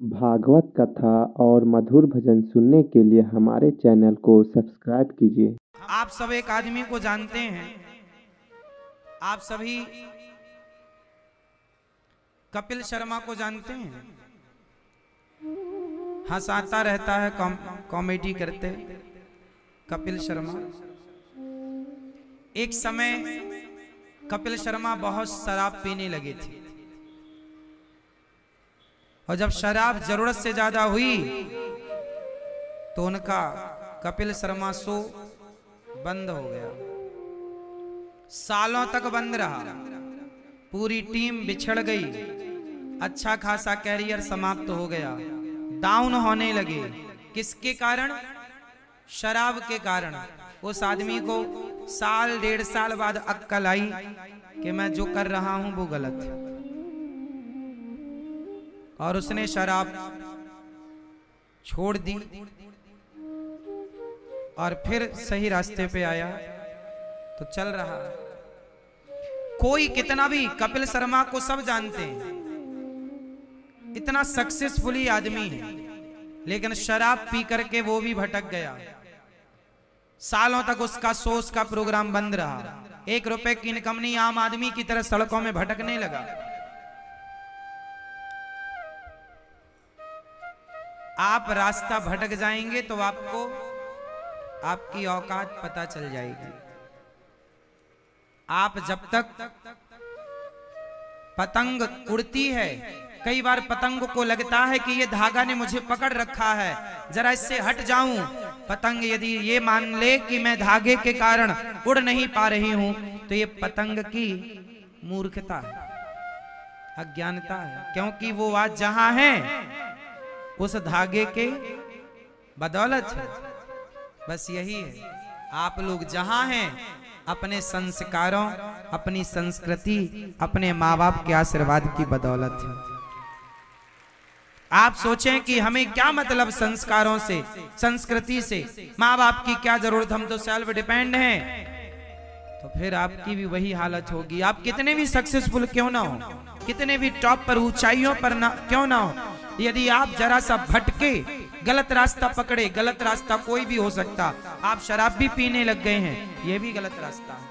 भागवत कथा और मधुर भजन सुनने के लिए हमारे चैनल को सब्सक्राइब कीजिए। आप सब एक आदमी को जानते हैं, आप सभी कपिल शर्मा को जानते हैं। हंसाता रहता है, कॉमेडी करते कपिल शर्मा। एक समय कपिल शर्मा बहुत शराब पीने लगे थे और जब शराब जरूरत से ज्यादा हुई तो उनका कपिल शर्मा शो बंद हो गया। सालों तक बंद रहा, पूरी टीम बिछड़ गई, अच्छा खासा कैरियर समाप्त हो गया, डाउन होने लगे। किसके कारण? शराब के कारण। उस आदमी को साल डेढ़ साल बाद अक्ल आई कि मैं जो कर रहा हूं वो गलत है, और उसने शराब छोड़ दी और फिर सही रास्ते पे आया तो चल रहा। कोई कितना भी, कपिल शर्मा को सब जानते हैं, इतना सक्सेसफुली आदमी है, लेकिन शराब पी करके वो भी भटक गया। सालों तक उसका शो, उसका प्रोग्राम बंद रहा। 1 रुपए की इनकम नहीं, आम आदमी की तरह सड़कों में भटकने लगा। आप रास्ता भटक जाएंगे तो आपको आपकी औकात पता चल जाएगी। आप जब तक पतंग उड़ती है, कई बार पतंग को लगता है कि ये धागा ने मुझे पकड़ रखा है, जरा इससे हट जाऊं। पतंग यदि ये मान ले कि मैं धागे के कारण उड़ नहीं पा रही हूं तो ये पतंग की मूर्खता है, अज्ञानता है, क्योंकि वो आज जहां है उस धागे के बदौलत है। बस यही है, आप लोग जहां हैं अपने संस्कारों, अपनी संस्कृति, अपने माँ बाप के आशीर्वाद की बदौलत है। आप सोचें कि हमें क्या मतलब संस्कारों से, संस्कृति से, माँ बाप की क्या जरूरत, हम तो सेल्फ डिपेंड हैं। तो फिर आपकी भी वही हालत होगी। आप कितने भी सक्सेसफुल क्यों ना हो, कितने भी टॉप पर, ऊंचाइयों पर ना क्यों ना हो, यदि आप जरा सा भटके, गलत रास्ता पकड़े, गलत रास्ता कोई भी हो सकता, आप शराब भी पीने लग गए हैं, यह भी गलत रास्ता है।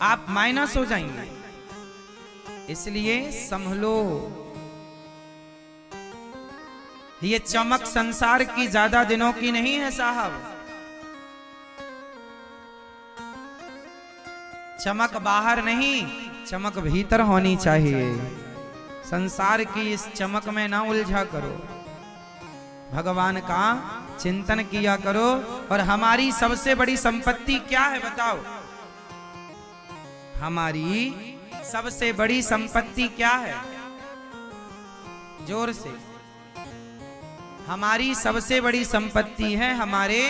आप माइनस हो जाएंगे, इसलिए संभलो। ये चमक संसार की ज्यादा दिनों की नहीं है साहब। चमक बाहर नहीं, चमक भीतर होनी चाहिए। संसार की इस चमक में ना उलझा करो, भगवान का चिंतन किया करो। और हमारी सबसे बड़ी संपत्ति क्या है बताओ? हमारी सबसे बड़ी संपत्ति क्या है? जोर से। हमारी सबसे बड़ी संपत्ति है हमारे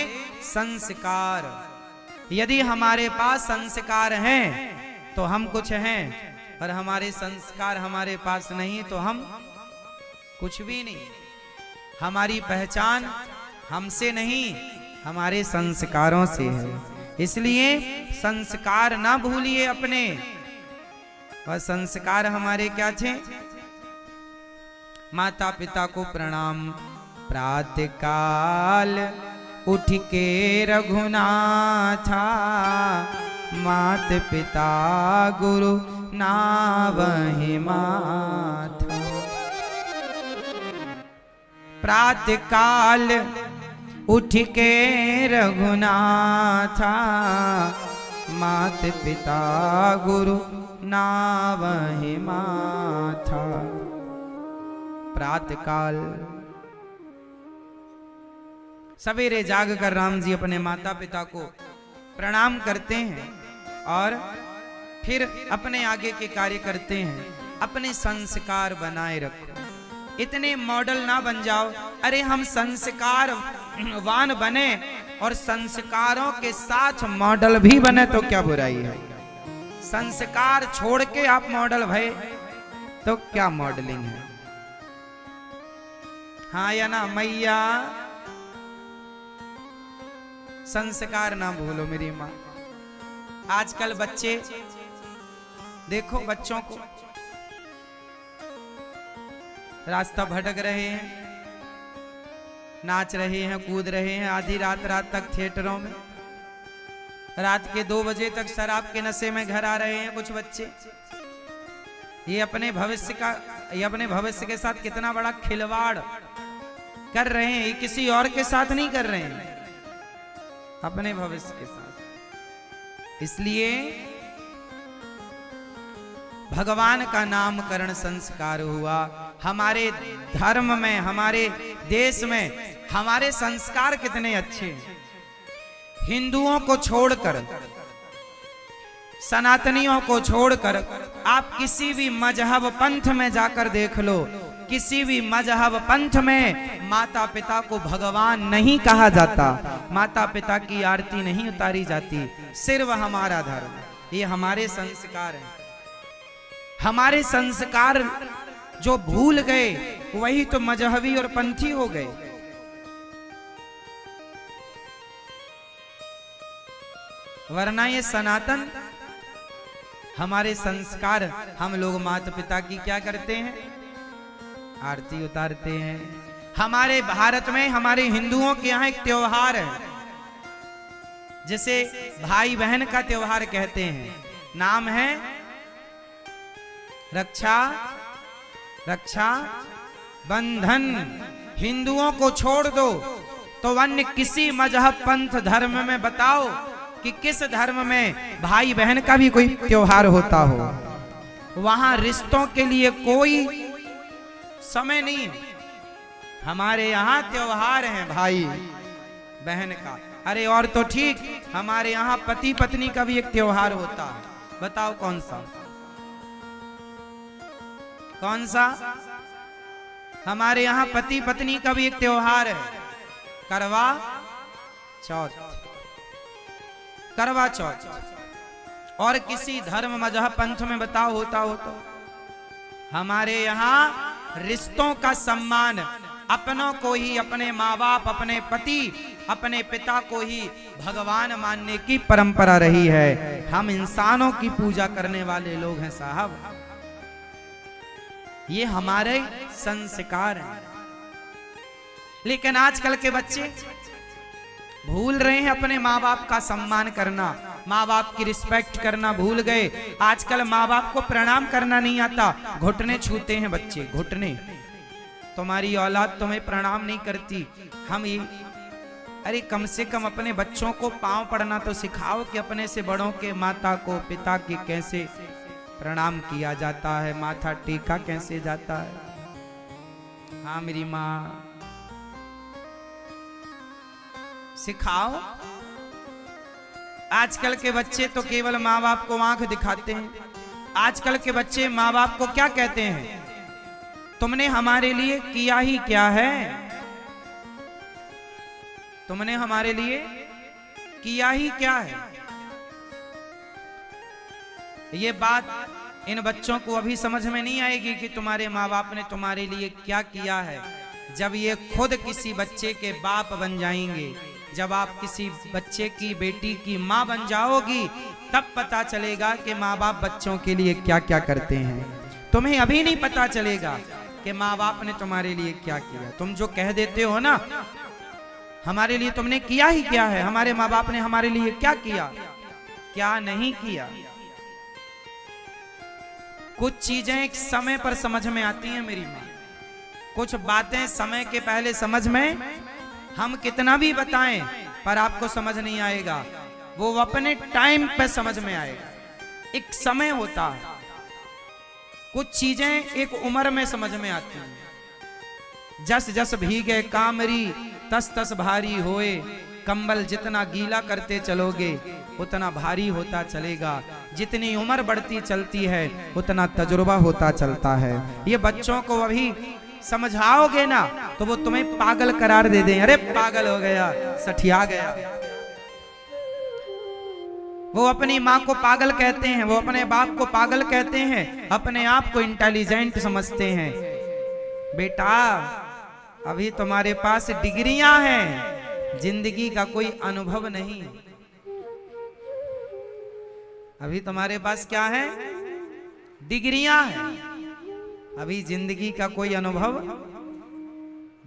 संस्कार। यदि हमारे पास संस्कार हैं तो हम कुछ हैं, और हमारे संस्कार हमारे पास नहीं तो हम कुछ भी नहीं। हमारी पहचान हमसे नहीं, हमारे संस्कारों से है। इसलिए संस्कार ना भूलिए अपने। और संस्कार हमारे क्या थे? माता पिता को प्रणाम, प्रातः काल उठ के रघुनाथा, मात पिता गुरु नावहि माथा। प्रातः काल उठ के रघुनाथा, मात पिता गुरु नावहि माथा। प्रातः काल सवेरे जाग कर राम जी अपने माता पिता को प्रणाम करते हैं और फिर अपने आगे के कार्य करते हैं। अपने संस्कार बनाए रखो, इतने मॉडल ना बन जाओ। अरे हम संस्कारवान बने और संस्कारों के साथ मॉडल भी बने तो क्या बुराई है? संस्कार छोड़ के आप मॉडल भय तो क्या मॉडलिंग है? हाँ या ना मैया? संस्कार ना भूलो मेरी माँ। आजकल बच्चे देखो, बच्चों को रास्ता भटक रहे हैं, नाच रहे हैं, कूद रहे हैं आधी रात तक थिएटरों में, रात के 2 बजे तक शराब के नशे में घर आ रहे हैं कुछ बच्चे। ये अपने भविष्य के साथ कितना बड़ा खिलवाड़ कर रहे हैं। ये किसी और के साथ नहीं कर रहे हैं, अपने भविष्य के साथ। इसलिए भगवान का नामकरण संस्कार हुआ। हमारे धर्म में, हमारे देश में हमारे संस्कार कितने अच्छे हैं। हिंदुओं को छोड़कर, सनातनियों को छोड़कर आप किसी भी मजहब पंथ में जाकर देख लो, किसी भी मजहब पंथ में माता पिता को भगवान नहीं कहा जाता, माता पिता की आरती नहीं उतारी जाती। सिर्फ हमारा धर्म, ये हमारे संस्कार हैं। हमारे संस्कार जो भूल गए वही तो मजहबी और पंथी हो गए। वरना ये सनातन हमारे संस्कार, हम लोग माता पिता की क्या करते हैं, आरती उतारते हैं। हमारे भारत में, हमारे हिंदुओं के यहाँ एक त्योहार है जिसे भाई बहन का त्योहार कहते हैं, नाम है रक्षा बंधन। हिंदुओं को छोड़ दो तो अन्य किसी मजहब पंथ धर्म में बताओ कि किस धर्म में भाई बहन का भी कोई त्योहार होता हो। वहां रिश्तों के लिए कोई समय नहीं। हमारे यहाँ त्योहार है भाई बहन का। अरे और तो ठीक, हमारे यहाँ पति पत्नी का भी एक त्योहार होता है। बताओ कौन सा? कौन सा? हमारे यहाँ पति पत्नी का भी एक त्योहार है, करवा चौथ। करवा चौथ। और किसी धर्म मजहब पंथ में बताओ होता हो तो? हमारे यहाँ रिश्तों का सम्मान, अपनों को ही, अपने माँ बाप, अपने पति, अपने पिता को ही भगवान मानने की परंपरा रही है। हम इंसानों की पूजा करने वाले लोग हैं साहब। ये हमारे संस्कार हैं। लेकिन आजकल के बच्चे भूल रहे हैं अपने माँ बाप का सम्मान करना, माँ बाप की रिस्पेक्ट करना भूल गए। आजकल माँ बाप को प्रणाम करना नहीं आता, घुटने छूते हैं बच्चे, घुटने। तुम्हारी औलाद तुम्हें प्रणाम नहीं करती। हम ये, अरे कम से कम अपने बच्चों को पांव पड़ना तो सिखाओ कि अपने से बड़ों के, माता को, पिता की कैसे प्रणाम किया जाता है, माथा टेका कैसे जाता है। हाँ मेरी माँ, सिखाओ। आजकल के बच्चे तो केवल माँ बाप को आंख दिखाते हैं। आजकल के बच्चे माँ बाप को क्या कहते हैं? तुमने हमारे लिए किया ही क्या है? तुमने हमारे लिए किया ही क्या है? ये बात इन बच्चों को अभी समझ में नहीं आएगी कि तुम्हारे माँ बाप ने तुम्हारे लिए क्या किया है। जब ये खुद किसी बच्चे के बाप बन जाएंगे, जब आप किसी बच्चे की, बेटी की माँ बन जाओगी, तब पता चलेगा कि माँ बाप बच्चों के लिए क्या क्या करते हैं। तुम्हें अभी नहीं पता चलेगा कि माँ बाप ने तुम्हारे लिए क्या किया। तुम जो कह देते हो ना, हमारे लिए तुमने किया ही क्या है, हमारे माँ बाप ने हमारे लिए क्या किया, क्या नहीं किया। कुछ चीजें एक समय पर समझ में आती हैं मेरी माँ, कुछ बातें समय के पहले समझ में, हम कितना भी बताएं पर आपको समझ नहीं आएगा। वो अपने टाइम पे समझ में आएगा। एक समय होता है, कुछ चीजें एक उम्र में समझ में आती हैं। जस जस भीगे कामरी तस तस भारी होए, कंबल जितना गीला करते चलोगे उतना भारी होता चलेगा। जितनी उम्र बढ़ती चलती है उतना तजुर्बा होता चलता है। ये बच्चों को अभी समझाओगे ना तो वो तुम्हें पागल करार दे दें। अरे पागल हो गया, सठिया गया। वो अपनी माँ को पागल कहते हैं, वो अपने बाप को पागल कहते हैं, अपने आप को इंटेलिजेंट समझते हैं। बेटा अभी तुम्हारे पास डिग्रियां हैं, जिंदगी का कोई अनुभव नहीं। अभी तुम्हारे पास क्या है? डिग्रियां हैं। अभी जिंदगी का कोई अनुभव,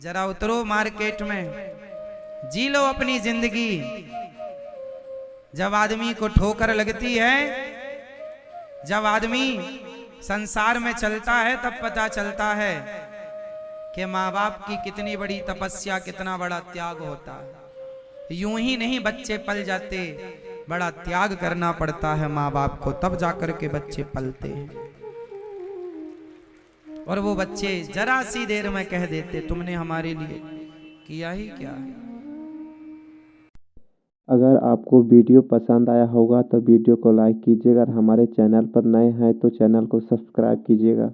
जरा उतरो मार्केट में, जी लो अपनी जिंदगी। जब आदमी को ठोकर लगती है, जब आदमी संसार में चलता है, तब पता चलता है कि माँ बाप की कितनी बड़ी तपस्या, कितना बड़ा त्याग होता है। यूं ही नहीं बच्चे पल जाते, बड़ा त्याग करना पड़ता है माँ बाप को, तब जाकर के बच्चे पलते हैं। और वो बच्चे जरा सी देर में कह देते तुमने हमारे लिए किया ही क्या है। अगर आपको वीडियो पसंद आया होगा तो वीडियो को लाइक कीजिएगा और हमारे चैनल पर नए हैं तो चैनल को सब्सक्राइब कीजिएगा।